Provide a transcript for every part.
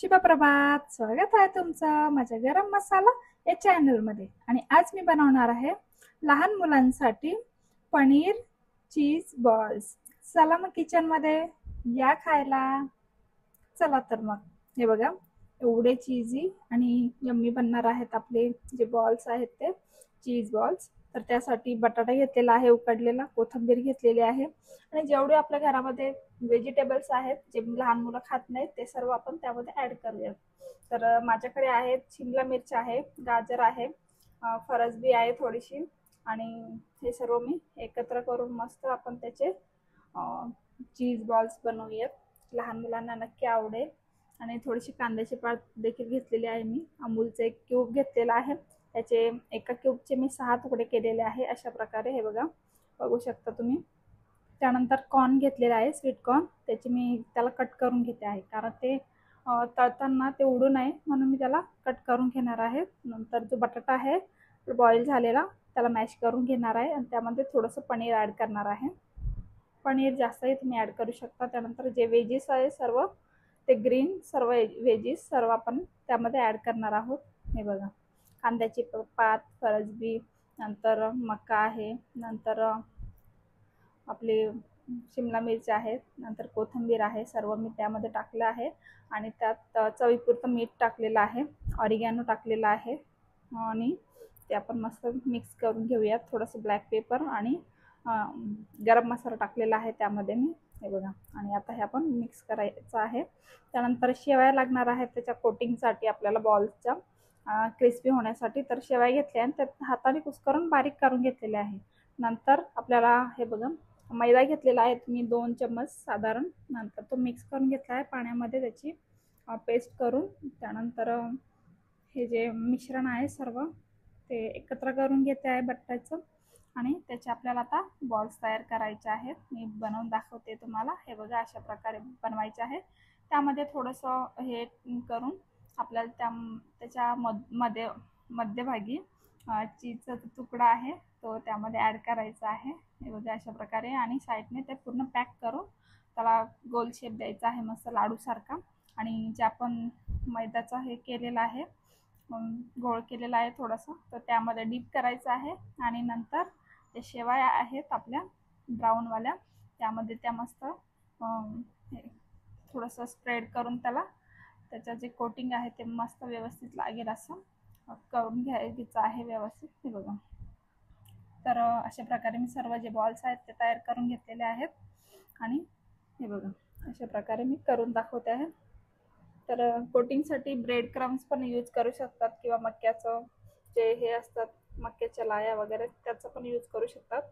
शुभप्रभात. स्वागत आहे तुमचं माझ्या गरम मसाला या चॅनल मध्ये. आणि आज मी बनवणार आहे लहान मुलांसाठी पनीर चीज बॉल्स. चला मग किचन मध्ये या खायला. चला तर मग हे बघा, एवढे चीजी आणि यम्मी बनणार आहेत आपले जे बॉल्स आहेत ते चीज बॉल्स. तर त्यासाठी बटाटा घेतलेला आहे उकडलेला, कोथिंबीर घेतलेली आहे आणि जेवढे आपल्या घरामध्ये व्हेजिटेबल्स आहेत जे लहान मुलं खात नाहीत ते सर्व आपण त्यामध्ये ऍड करूया. तर माझ्याकडे आहेत शिमला मिरच आहे, गाजर आहे, फरसबी आहे थोडीशी, आणि हे सर्व मी एकत्र करून मस्त आपण त्याचे चीज बॉल्स बनवूयात. लहान मुलांना नक्की आवडेल. आणि थोडीशी कांद्याची पात देखील घेतलेली आहे. मी अमूलचे एक क्यूब घेतलेला आहे, त्याचे एका क्यूबचे मी 6 तुकडे केलेले आहे. अशा प्रकारे हे बघा, बघू शकता तुम्ही. त्यानंतर कॉर्न घेतलेला आहे, स्वीट कॉर्न, त्याची मी त्याला कट करून घेते आहे कारण ते तळताना ते उडू नये म्हणून मी त्याला कट करून घेणार आहे. नंतर जो बटाटा आहे बॉईल झालेला त्याला मॅश करून घेणार आहे आणि त्यामध्ये थोडंसं पनीर ॲड करणार आहे. पनीर जास्तही तुम्ही ॲड करू शकता. त्यानंतर जे व्हेजीस आहे सर्व ते ग्रीन सर्व व्हेजीस सर्व आपण त्यामध्ये ॲड करणार आहोत. हे बघा, कांद्याची पात, फरसबी, नंतर मका आहे, नंतर आपली शिमला मिरची आहे, नंतर कोथिंबीर आहे, सर्व मी त्यामध्ये टाकलं आहे. आणि त्यात चवीपुरतं मीठ टाकलेलं आहे, ऑरिगॅनो टाकलेला आहे आणि ते आपण मस्त मिक्स करून घेऊयात. थोडंसं ब्लॅक पेपर आणि गरम मसाला टाकलेला आहे त्यामध्ये मी. हे बघा, आणि आता हे आपण मिक्स करायचं आहे. त्यानंतर शेवया लागणार आहेत त्याच्या कोटिंगसाठी आपल्याला बॉल्सच्या क्रिस्पी होण्यासाठी. तर शेवया घेतल्या आणि त्यात हाताने कुस्करून बारीक करून घेतलेले आहे. नंतर आपल्याला हे बघा, मैदा घेतलेला आहे मी 2 चम्मच साधारण. नंतर तो मिक्स करून घेतला आहे पाण्यामध्ये त्याची पेस्ट करून. त्यानंतर हे जे मिश्रण आहे सर्व ते एकत्र करून घेते आहे बटाट्याचं, आणि त्याचे आपल्याला आता बॉल्स तयार करायचे आहेत. मी बनवून दाखवते तुम्हाला. हे बघा, अशा प्रकारे बनवायचे आहे. त्यामध्ये थोडंसं हे करून आपल्याला त्याच्या मध्यभागी चीजचा तुकडा आहे तो त्यामध्ये ॲड करायचा आहे. हे बघा, अशा प्रकारे. आणि साईडने ते पूर्ण पॅक करून त्याला गोल शेप द्यायचा आहे मस्त लाडूसारखा. आणि जे आपण मैद्याचा हे केलेला आहे, गोळ केलेला आहे थोडासा, तर त्यामध्ये डीप करायचं आहे. आणि नंतर जे शेवया आहेत आपल्या ब्राऊनवाल्या त्यामध्ये त्या मस्त थोडंसं स्प्रेड करून त्याचं जे कोटिंग आहे ते मस्त व्यवस्थित लागेल असं करून घ्यायचं आहे व्यवस्थित. हे बघा, तर अशा प्रकारे मी सर्व जे बॉल्स आहेत ते तयार करून घेतलेले आहेत. आणि हे बघा, अशा प्रकारे मी करून दाखवते आहे. तर कोटिंगसाठी ब्रेड क्रम्स पण यूज करू शकतात किंवा मक्याचं जे हे असतात मक्याच्या लाया वगैरे त्याचं पण यूज करू शकतात.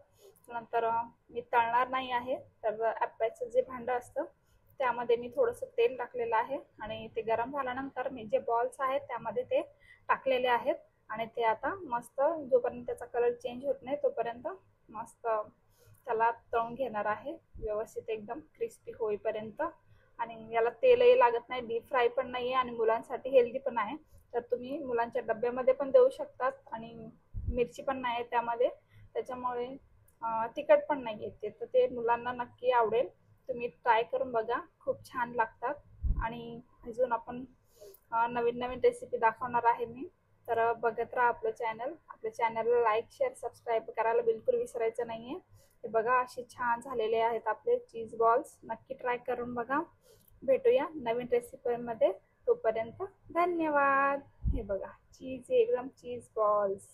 नंतर मी तळणार नाही आहे, तर ॲप्पलचं जे भांडं असतं त्यामध्ये मी थोडंसं तेल टाकलेलं आहे आणि ते गरम झाल्यानंतर मी जे बॉल्स आहेत त्यामध्ये ते टाकलेले आहेत. आणि ते आता मस्त जोपर्यंत त्याचा कलर चेंज होत नाही तोपर्यंत मस्त त्याला तळून घेणार आहे व्यवस्थित एकदम क्रिस्पी होईपर्यंत. आणि याला तेलही लागत नाही, डीप फ्राय पण नाही आहे, आणि मुलांसाठी हेल्दी पण आहे. तर तुम्ही मुलांच्या डब्यामध्ये पण देऊ शकतात. आणि मिरची पण नाही आहे त्यामध्ये, त्याच्यामुळे तिखट पण नाही येते, तर ते मुलांना नक्की आवडेल. तुम्ही ट्राय करून बघा, खूप छान लागतात. आणि अजून आपण नवीन नवीन रेसिपी दाखवणार आहे मी. तर बघत राहा आपलं चॅनल. आपल्या चॅनलला लाईक, शेअर, सबस्क्राईब करायला बिलकुल विसरायचं नाही आहे. हे बघा, असे छान झालेले आहेत आपले चीज बॉल्स. नक्की ट्राय करून बघा. भेटूया नवीन रेसिपीमध्ये, तोपर्यंत धन्यवाद. हे बघा, चीज एकदम चीज बॉल्स.